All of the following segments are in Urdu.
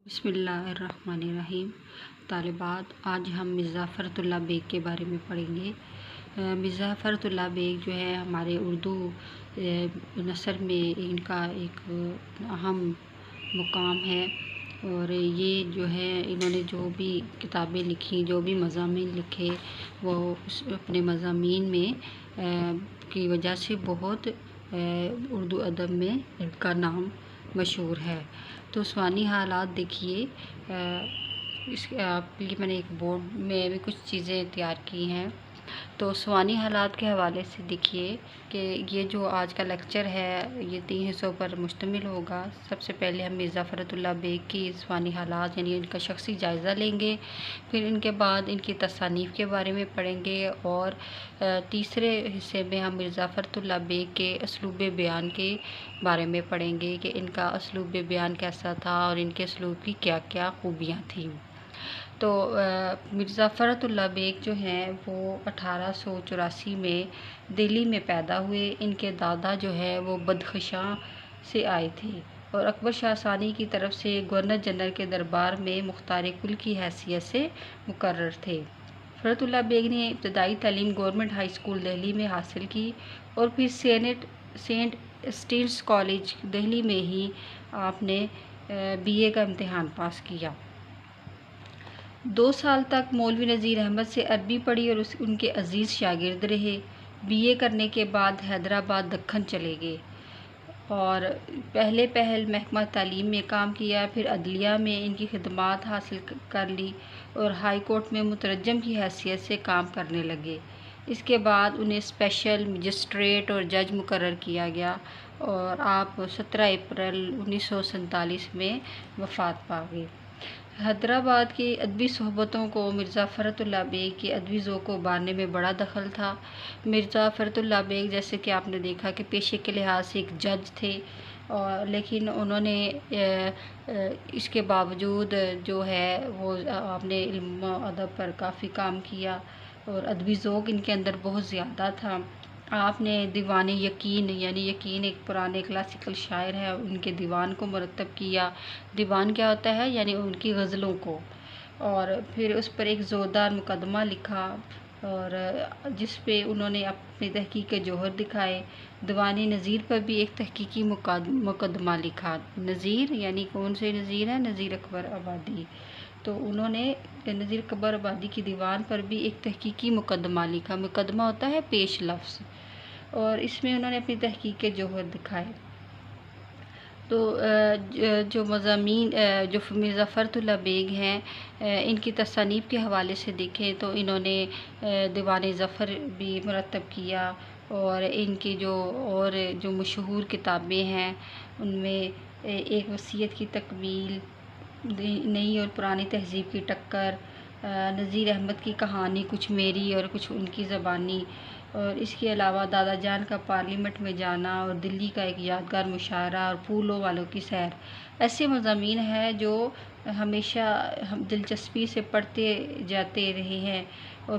بسم اللہ الرحمن الرحیم۔ طالبات، آج ہم مرزا فرت اللہ بیگ کے بارے میں پڑھیں گے۔ مرزا فرت اللہ بیگ جو ہے ہمارے اردو نثر میں ان کا ایک اہم مقام ہے، اور یہ جو ہے انہوں نے جو بھی کتابیں لکھی، جو بھی مضامین لکھے، وہ اپنے مضامین میں کی وجہ سے بہت اردو ادب میں ان کا نام مشہور ہے۔ تو سوانی حالات دیکھیے، اس آپ کے لیے میں نے ایک بورڈ میں بھی کچھ چیزیں تیار کی ہیں۔ تو سوانی حالات کے حوالے سے دیکھیے کہ یہ جو آج کا لیکچر ہے یہ 3 حصوں پر مشتمل ہوگا۔ سب سے پہلے ہم مرزا فرت اللہ بیگ کی سوانی حالات یعنی ان کا شخصی جائزہ لیں گے، پھر ان کے بعد ان کی تصانیف کے بارے میں پڑھیں گے، اور تیسرے حصے میں ہم مرزا فرت اللہ بیگ کے اسلوب بیان کے بارے میں پڑھیں گے کہ ان کا اسلوب بیان کیسا تھا اور ان کے اسلوب کی کیا کیا خوبیاں تھیں۔ تو مرزا فرت اللہ بیگ جو ہیں وہ 1884 میں دہلی میں پیدا ہوئے۔ ان کے دادا جو ہے وہ بدخشاں سے آئے تھے اور اکبر شاہ ثانی کی طرف سے گورنر جنرل کے دربار میں مختار کل کی حیثیت سے مقرر تھے۔ فرت اللہ بیگ نے ابتدائی تعلیم گورنمنٹ ہائی اسکول دہلی میں حاصل کی، اور پھر سینٹ اسٹیلس کالج دہلی میں ہی آپ نے BA کا امتحان پاس کیا۔ 2 سال تک مولوی نذیر احمد سے عربی پڑھی اور ان کے عزیز شاگرد رہے۔ BA کرنے کے بعد حیدرآباد دکن چلے گئے اور پہل محکمہ تعلیم میں کام کیا، پھر عدلیہ میں ان کی خدمات حاصل کر لی اور ہائی کورٹ میں مترجم کی حیثیت سے کام کرنے لگے۔ اس کے بعد انہیں اسپیشل مجسٹریٹ اور جج مقرر کیا گیا، اور آپ 17 اپریل 1947 میں وفات پا گئے۔ حیدرآباد کی ادبی صحبتوں کو مرزا فرت اللہ بیگ کے ادبی ذوق کو ابھارنے میں بڑا دخل تھا۔ مرزا فرت اللہ بیگ جیسے کہ آپ نے دیکھا کہ پیشے کے لحاظ سے ایک جج تھے، لیکن انہوں نے اس کے باوجود جو ہے وہ آپ نے علم و ادب پر کافی کام کیا، اور ادبی ذوق ان کے اندر بہت زیادہ تھا۔ آپ نے دیوان یقین یعنی یقین ایک پرانے کلاسیکل شاعر ہے، ان کے دیوان کو مرتب کیا۔ دیوان کیا ہوتا ہے؟ یعنی ان کی غزلوں کو، اور پھر اس پر ایک زوردار مقدمہ لکھا، اور جس پہ انہوں نے اپنی تحقیق کے جوہر دکھائے۔ دیوان نظیر پر بھی ایک تحقیقی مقدمہ لکھا۔ نظیر یعنی کون سے نظیر ہیں؟ نظیر اکبر آبادی۔ تو انہوں نے نظیر اکبر آبادی کی دیوان پر بھی ایک تحقیقی مقدمہ لکھا۔ مقدمہ ہوتا ہے پیش لفظ، اور اس میں انہوں نے اپنی تحقیق کے جوہر دکھائے۔ تو جو مضامین جو مرزا فرت اللہ بیگ ہیں ان کی تصانیف کے حوالے سے دیکھیں تو انہوں نے دیوان ظفر بھی مرتب کیا، اور ان کی جو مشہور کتابیں ہیں ان میں ایک وصیت کی تکمیل، نئی اور پرانی تہذیب کی ٹکر، نذیر احمد کی کہانی کچھ میری اور کچھ ان کی زبانی، اور اس کے علاوہ دادا جان کا پارلیمنٹ میں جانا، اور دلی کا ایک یادگار مشاعرہ، اور پھولوں والوں کی سیر، ایسے مضامین ہیں جو ہمیشہ ہم دلچسپی سے پڑھتے جاتے رہے ہیں اور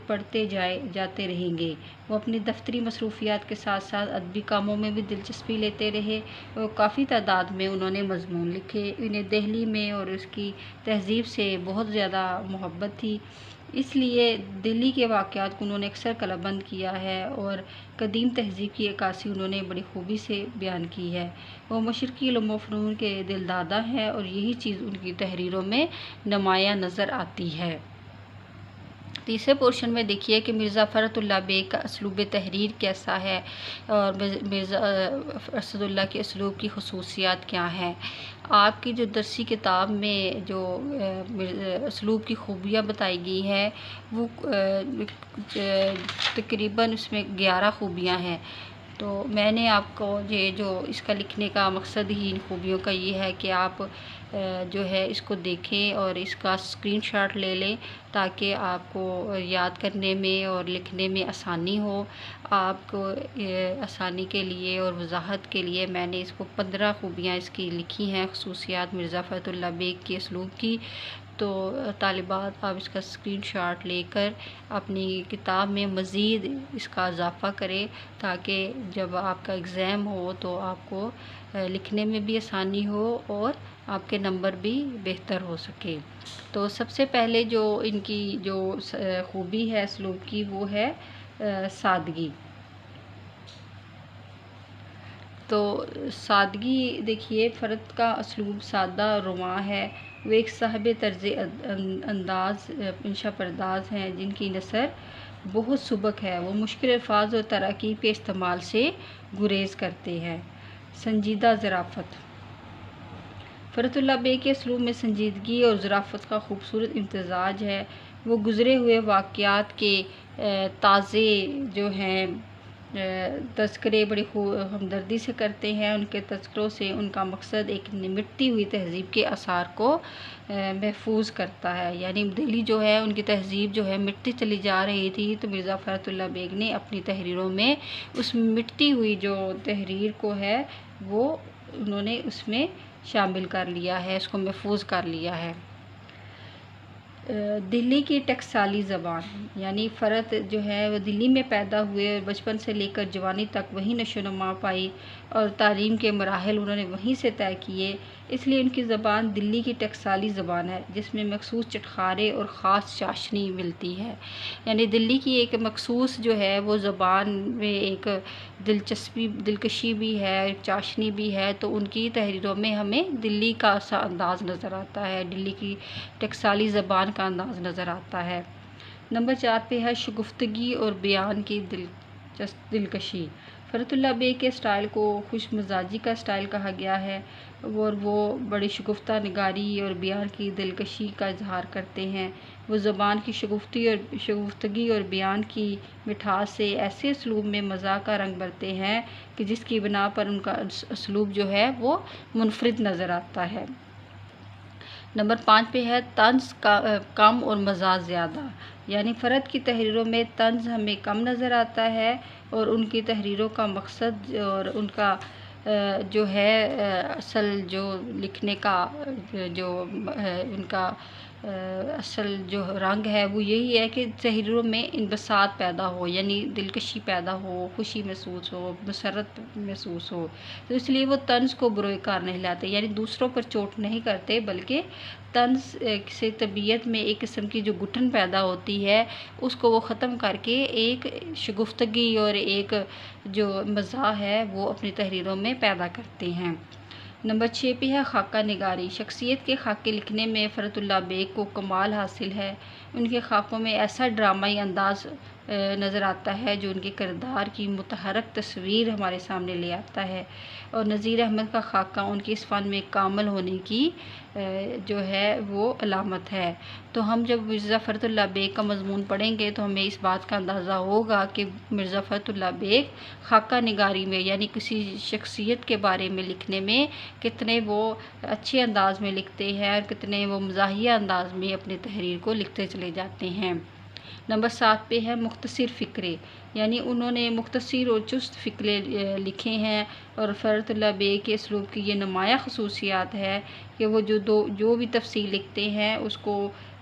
پڑھتے جاتے رہیں گے۔ وہ اپنی دفتری مصروفیات کے ساتھ ساتھ ادبی کاموں میں بھی دلچسپی لیتے رہے، اور کافی تعداد میں انہوں نے مضمون لکھے۔ انہیں دہلی میں اور اس کی تہذیب سے بہت زیادہ محبت تھی، اس لیے دلی کے واقعات کو انہوں نے اکثر قلمبند کیا ہے، اور قدیم تہذیب کی عکاسی انہوں نے بڑی خوبی سے بیان کی ہے۔ وہ مشرقی علوم و فنون کے دل دادا ہیں، اور یہی چیز ان کی تحریروں میں نمایاں نظر آتی ہے۔ تیسرے پورشن میں دیکھیے کہ مرزا فرت اللہ بیگ کا اسلوب تحریر کیسا ہے، اور مرزا فرت اللہ کے اسلوب کی خصوصیات کیا ہیں۔ آپ کی جو درسی کتاب میں جو اسلوب کی خوبیاں بتائی گئی ہیں وہ تقریباً اس میں 11 خوبیاں ہیں۔ تو میں نے آپ کو یہ جو اس کا لکھنے کا مقصد ہی ان خوبیوں کا یہ ہے کہ آپ جو ہے اس کو دیکھیں اور اس کا اسکرین شاٹ لے لیں، تاکہ آپ کو یاد کرنے میں اور لکھنے میں آسانی ہو۔ آپ کو آسانی کے لیے اور وضاحت کے لیے میں نے اس کو 15 خوبیاں اس کی لکھی ہیں، خصوصیات مرزا فرت اللہ بیگ کے اسلوب کی۔ تو طالبات، آپ اس کا اسکرین شاٹ لے کر اپنی کتاب میں مزید اس کا اضافہ کریں، تاکہ جب آپ کا ایگزام ہو تو آپ کو لکھنے میں بھی آسانی ہو اور آپ کے نمبر بھی بہتر ہو سکے۔ تو سب سے پہلے جو ان کی جو خوبی ہے اسلوب کی وہ ہے سادگی۔ تو سادگی دیکھیے، فرد کا اسلوب سادہ رواں ہے، وہ ایک صاحب طرز انداز انشا پرداز ہیں جن کی نثر بہت سبک ہے، وہ مشکل الفاظ اور تراکیب کے استعمال سے گریز کرتے ہیں۔ سنجیدہ ظرافت۔ فرحت اللہ بیگ کے اسلوب میں سنجیدگی اور ظرافت کا خوبصورت امتزاج ہے۔ وہ گزرے ہوئے واقعات کے تازے جو ہیں تذکرے بڑی ہمدردی سے کرتے ہیں۔ ان کے تذکروں سے ان کا مقصد ایک نمٹتی ہوئی تہذیب کے آثار کو محفوظ کرتا ہے، یعنی دہلی جو ہے ان کی تہذیب جو ہے مٹتی چلی جا رہی تھی، تو مرزا فرحت اللہ بیگ نے اپنی تحریروں میں اس مٹتی ہوئی جو تحریر کو ہے وہ انہوں نے اس میں شامل کر لیا ہے، اس کو محفوظ کر لیا ہے۔ دلی کی ٹکسالی زبان، یعنی فرد جو ہے وہ دلی میں پیدا ہوئے اور بچپن سے لے کر جوانی تک وہیں نشو و نما پائی اور تعلیم کے مراحل انہوں نے وہیں سے طے کیے، اس لیے ان کی زبان دلی کی ٹکسالی زبان ہے جس میں مخصوص چٹخارے اور خاص چاشنی ملتی ہے۔ یعنی دلی کی ایک مخصوص جو ہے وہ زبان میں ایک دلکشی بھی ہے، ایک چاشنی بھی ہے، تو ان کی تحریروں میں ہمیں دلی کا سا انداز نظر آتا ہے، دلی کی ٹکسالی زبان کا انداز نظر آتا ہے۔ نمبر 4 پہ ہے شگفتگی اور بیان کی دلکشی۔ فرحت اللہ بیگ کے اسٹائل کو خوش مزاجی کا اسٹائل کہا گیا ہے اور وہ بڑی شگفتہ نگاری اور بیان کی دلکشی کا اظہار کرتے ہیں۔ وہ زبان کی شگفتگی اور بیان کی مٹھاس سے ایسے اسلوب میں مزاح کا رنگ بھرتے ہیں کہ جس کی بنا پر ان کا اسلوب جو ہے وہ منفرد نظر آتا ہے۔ نمبر 5 پہ ہے طنز کم اور مزاح زیادہ، یعنی فرد کی تحریروں میں طنز ہمیں کم نظر آتا ہے اور ان کی تحریروں کا مقصد اور ان کا جو ہے اصل جو لکھنے کا جو ان کا اصل جو رنگ ہے وہ یہی ہے کہ تحریروں میں انبساط پیدا ہو، یعنی دلکشی پیدا ہو، خوشی محسوس ہو، مسرت محسوس ہو، تو اس لیے وہ طنز کو بروئے کار نہیں لاتے، یعنی دوسروں پر چوٹ نہیں کرتے، بلکہ طنز سے طبیعت میں ایک قسم کی جو گھٹن پیدا ہوتی ہے اس کو وہ ختم کر کے ایک شگفتگی اور ایک جو مزاح ہے وہ اپنی تحریروں میں پیدا کرتے ہیں۔ نمبر 6 پہ ہے خاکہ نگاری۔ شخصیت کے خاکے لکھنے میں فرحت اللہ بیگ کو کمال حاصل ہے۔ ان کے خاکوں میں ایسا ڈرامائی انداز نظر آتا ہے جو ان کے کردار کی متحرک تصویر ہمارے سامنے لے آتا ہے، اور نذیر احمد کا خاکہ ان کے اس فن میں کامل ہونے کی جو ہے وہ علامت ہے۔ تو ہم جب مرزا فرحت اللہ بیگ کا مضمون پڑھیں گے تو ہمیں اس بات کا اندازہ ہوگا کہ مرزا فرحت اللہ بیگ خاکہ نگاری میں یعنی کسی شخصیت کے بارے میں لکھنے میں کتنے وہ اچھے انداز میں لکھتے ہیں اور کتنے وہ مزاحیہ انداز میں اپنی تحریر کو لکھتے چلے جاتے ہیں۔ نمبر 7 پہ ہے مختصر فقرے، یعنی انہوں نے مختصر اور چست فقرے لکھے ہیں، اور فرحت اللہ بیگ کے اسلوب کی یہ نمایاں خصوصیات ہے کہ وہ جو بھی تفصیل لکھتے ہیں اس کو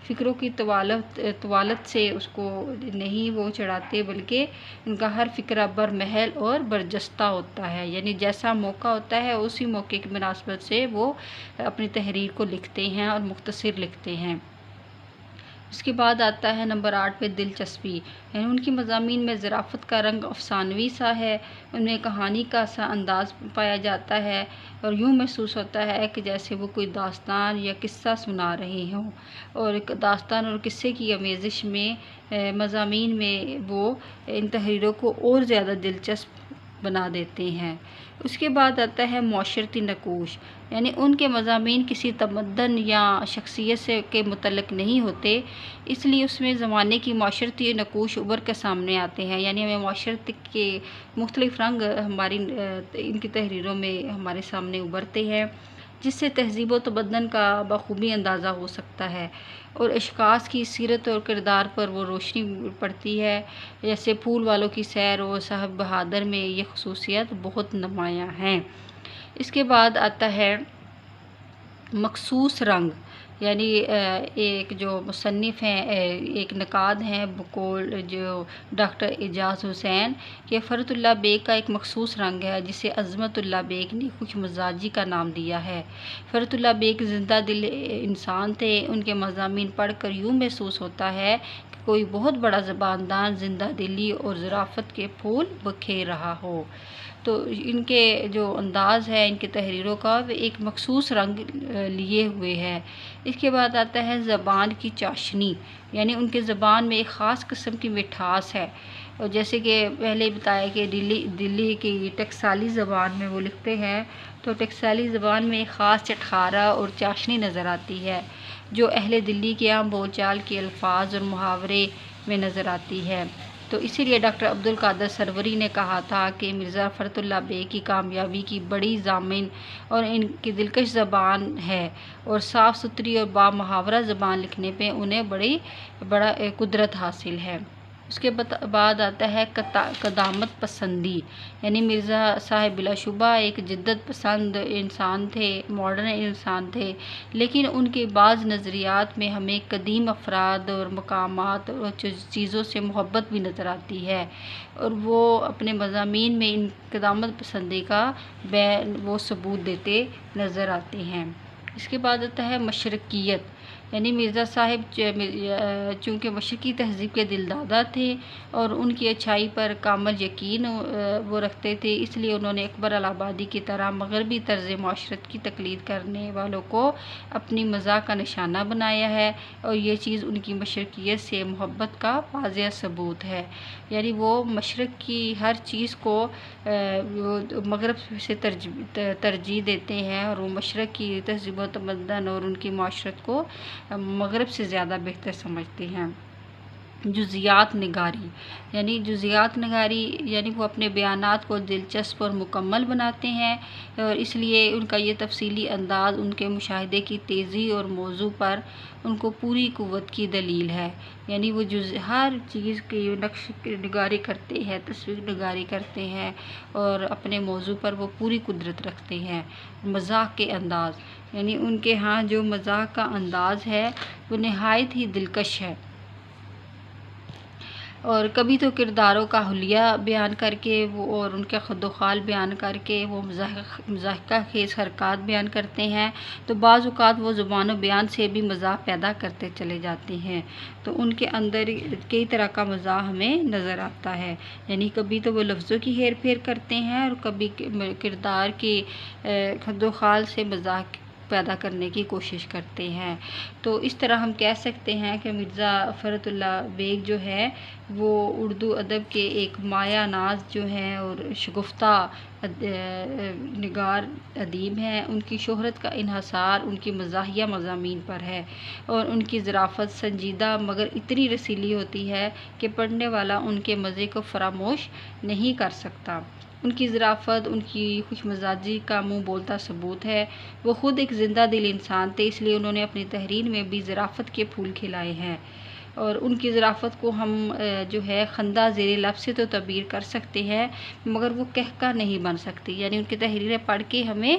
فقروں کی طوالت سے اس کو نہیں وہ چڑھاتے، بلکہ ان کا ہر فقرہ برمحل اور برجستہ ہوتا ہے، یعنی جیسا موقع ہوتا ہے اسی موقع کی مناسبت سے وہ اپنی تحریر کو لکھتے ہیں اور مختصر لکھتے ہیں۔ اس کے بعد آتا ہے نمبر 8 پہ دلچسپی، یعنی ان کی مضامین میں ظرافت کا رنگ افسانوی سا ہے، ان میں کہانی کا سا انداز پایا جاتا ہے اور یوں محسوس ہوتا ہے کہ جیسے وہ کوئی داستان یا قصہ سنا رہے ہوں، اور ایک داستان اور قصے کی آمیزش میں مضامین میں وہ ان تحریروں کو اور زیادہ دلچسپ بنا دیتے ہیں۔ اس کے بعد آتا ہے معاشرتی نقوش، یعنی ان کے مضامین کسی تمدن یا شخصیت سے کے متعلق نہیں ہوتے، اس لیے اس میں زمانے کی معاشرتی نقوش ابھر کے سامنے آتے ہیں، یعنی ہمیں معاشرت کے مختلف رنگ ان کی تحریروں میں ہمارے سامنے ابھرتے ہیں، جس سے تہذیب و تمدن کا بخوبی اندازہ ہو سکتا ہے، اور اشخاص کی سیرت اور کردار پر وہ روشنی پڑتی ہے، جیسے پھول والوں کی سیر اور صاحب بہادر میں یہ خصوصیت بہت نمایاں ہیں۔ اس کے بعد آتا ہے مخصوص رنگ، یعنی ایک جو مصنف ہیں، ایک نقاد ہیں بقول جو ڈاکٹر اعجاز حسین، کہ فرت اللہ بیگ کا ایک مخصوص رنگ ہے جسے عظمت اللہ بیگ نے خوش مزاجی کا نام دیا ہے۔ فرت اللہ بیگ زندہ دل انسان تھے۔ ان کے مضامین پڑھ کر یوں محسوس ہوتا ہے کہ کوئی بہت بڑا زباندان زندہ دلی اور ظرافت کے پھول بکھیر رہا ہو۔ تو ان کے جو انداز ہے ان کی تحریروں کا، وہ ایک مخصوص رنگ لیے ہوئے ہے۔ اس کے بعد آتا ہے زبان کی چاشنی، یعنی ان کے زبان میں ایک خاص قسم کی مٹھاس ہے، اور جیسے کہ پہلے بتایا کہ دلی کی ٹکسالی زبان میں وہ لکھتے ہیں، تو ٹکسالی زبان میں ایک خاص چٹخارا اور چاشنی نظر آتی ہے جو اہل دلی کے عام بول چال کے الفاظ اور محاورے میں نظر آتی ہے۔ تو اسی لیے ڈاکٹر عبدالقادر سروری نے کہا تھا کہ مرزا فرت اللہ بیگ کی کامیابی کی بڑی ضامن اور ان کی دلکش زبان ہے، اور صاف ستھری اور با محاورہ زبان لکھنے پہ انہیں بڑا قدرت حاصل ہے۔ اس کے بعد آتا ہے قدامت پسندی، یعنی مرزا صاحب بلا شبہ ایک جدت پسند انسان تھے، ماڈرن انسان تھے، لیکن ان کے بعض نظریات میں ہمیں قدیم افراد اور مقامات اور چیزوں سے محبت بھی نظر آتی ہے، اور وہ اپنے مضامین میں ان قدامت پسندی کا وہ ثبوت دیتے نظر آتے ہیں۔ اس کے بعد آتا ہے مشرقیت، یعنی مرزا صاحب چونکہ مشرقی تہذیب کے دلدادہ تھے اور ان کی اچھائی پر کامل یقین وہ رکھتے تھے، اس لیے انہوں نے اکبر الہٰبادی کی طرح مغربی طرز معاشرت کی تقلید کرنے والوں کو اپنی مزاح کا نشانہ بنایا ہے، اور یہ چیز ان کی مشرقیت سے محبت کا واضح ثبوت ہے۔ یعنی وہ مشرق کی ہر چیز کو مغرب سے ترجیح دیتے ہیں، اور وہ مشرق کی تہذیب و تمدن اور ان کی معاشرت کو مغرب سے زیادہ بہتر سمجھتے ہیں۔ جزیات نگاری، یعنی وہ اپنے بیانات کو دلچسپ اور مکمل بناتے ہیں، اور اس لیے ان کا یہ تفصیلی انداز ان کے مشاہدے کی تیزی اور موضوع پر ان کو پوری قوت کی دلیل ہے۔ یعنی وہ ہر چیز کی نقش نگاری کرتے ہیں، تصویر نگاری کرتے ہیں، اور اپنے موضوع پر وہ پوری قدرت رکھتے ہیں۔ مزاح کے انداز، یعنی ان کے ہاں جو مزاح کا انداز ہے وہ نہایت ہی دلکش ہے، اور کبھی تو کرداروں کا حلیہ بیان کر کے اور ان کے خد و خال بیان کر کے وہ مضحکہ خیز حرکات بیان کرتے ہیں، تو بعض اوقات وہ زبان و بیان سے بھی مزاح پیدا کرتے چلے جاتے ہیں۔ تو ان کے اندر کئی طرح کا مزاح ہمیں نظر آتا ہے، یعنی کبھی تو وہ لفظوں کی ہیر پھیر کرتے ہیں، اور کبھی کردار کی خد و خال سے مزاح پیدا کرنے کی کوشش کرتے ہیں۔ تو اس طرح ہم کہہ سکتے ہیں کہ مرزا فرت اللہ بیگ جو ہے وہ اردو ادب کے ایک مایہ ناز جو ہیں اور شگفتہ نگار ادیب ہیں۔ ان کی شہرت کا انحصار ان کی مزاحیہ مضامین پر ہے، اور ان کی ظرافت سنجیدہ مگر اتنی رسیلی ہوتی ہے کہ پڑھنے والا ان کے مزے کو فراموش نہیں کر سکتا۔ ان کی ظرافت ان کی خوش مزاجی کا منہ بولتا ثبوت ہے۔ وہ خود ایک زندہ دل انسان تھے، اس لیے انہوں نے اپنی تحریر میں بھی ظرافت کے پھول کھلائے ہیں، اور ان کی ظرافت کو ہم جو ہے خندہ زیر لب سے تو تعبیر کر سکتے ہیں، مگر وہ قہقہ نہیں بن سکتی۔ یعنی ان کی تحریریں پڑھ کے ہمیں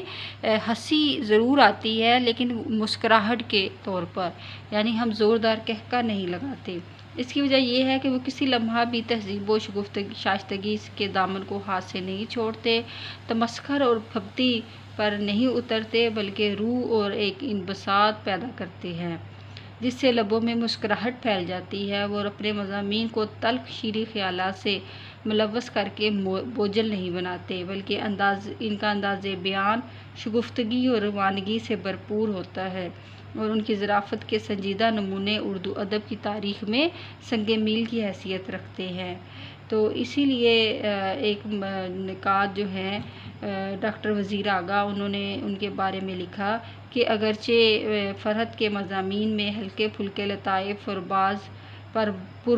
ہنسی ضرور آتی ہے، لیکن مسکراہٹ کے طور پر، یعنی ہم زوردار قہقہ نہیں لگاتے۔ اس کی وجہ یہ ہے کہ وہ کسی لمحہ بھی تہذیب و شائستگی کے دامن کو ہاتھ سے نہیں چھوڑتے، تمسخر اور پھبتی پر نہیں اترتے، بلکہ روح اور ایک انبساط پیدا کرتے ہیں جس سے لبوں میں مسکراہٹ پھیل جاتی ہے۔ وہ اپنے مضامین کو تلخ شیریں خیالات سے ملوث کر کے بوجھل نہیں بناتے، بلکہ ان کا انداز بیان شگفتگی اور روانگی سے بھرپور ہوتا ہے، اور ان کی ظرافت کے سنجیدہ نمونے اردو ادب کی تاریخ میں سنگ میل کی حیثیت رکھتے ہیں۔ تو اسی لیے ایک نقاد جو ہیں ڈاکٹر وزیر آغا، انہوں نے ان کے بارے میں لکھا کہ اگرچہ فرحت کے مضامین میں ہلکے پھلکے لطائف اور بعض پر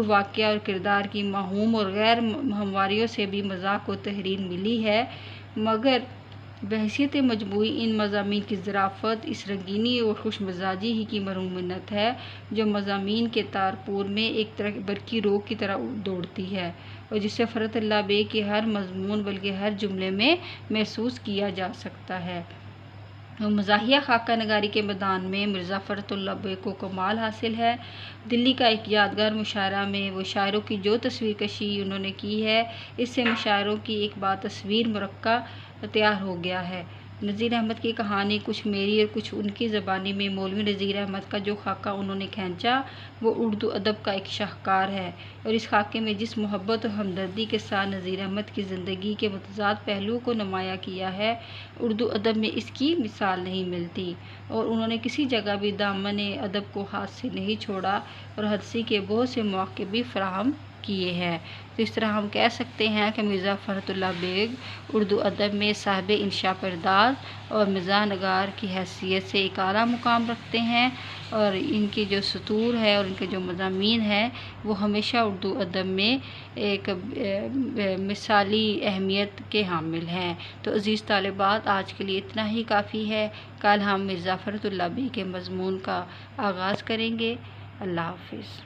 واقعہ اور کردار کی مہوم اور غیر ہمواریوں سے بھی مزاح کو تحریر ملی ہے، مگر بحیثیت مجموعی ان مضامین کی ظرافت اس رنگینی اور خوش مزاجی ہی کی مرہونت ہے جو مضامین کے تارپور میں ایک طرح برقی روح کی طرح دوڑتی ہے، اور جسے فرت اللہ بیگ کے ہر مضمون بلکہ ہر جملے میں محسوس کیا جا سکتا ہے۔ مزاحیہ خاکہ نگاری کے میدان میں مرزا فرت اللہ بیگ کو کمال حاصل ہے۔ دلی کا ایک یادگار مشاعرہ میں وہ شاعروں کی جو تصویر کشی انہوں نے کی ہے، اس سے مشاعروں کی ایک تصویر مرکب تیار ہو گیا ہے۔ نذیر احمد کی کہانی کچھ میری اور کچھ ان کی زبانی میں مولوی نذیر احمد کا جو خاکہ انہوں نے کھینچا وہ اردو ادب کا ایک شاہکار ہے، اور اس خاکے میں جس محبت اور ہمدردی کے ساتھ نذیر احمد کی زندگی کے متضاد پہلوؤں کو نمایاں کیا ہے، اردو ادب میں اس کی مثال نہیں ملتی، اور انہوں نے کسی جگہ بھی دامن ادب کو ہاتھ سے نہیں چھوڑا اور ہنسی کے بہت سے مواقع بھی فراہم کیے ہیں۔ تو اس طرح ہم کہہ سکتے ہیں کہ مرزا فرت اللہ بیگ اردو ادب میں صاحب انشا پرداز اور مزاح نگار کی حیثیت سے ایک اعلیٰ مقام رکھتے ہیں، اور ان کی جو سطور ہے اور ان کے جو مضامین ہیں وہ ہمیشہ اردو ادب میں ایک مثالی اہمیت کے حامل ہیں۔ تو عزیز طالبات، آج کے لیے اتنا ہی کافی ہے۔ کل ہم مرزا فرت اللہ بیگ کے مضمون کا آغاز کریں گے۔ اللہ حافظ۔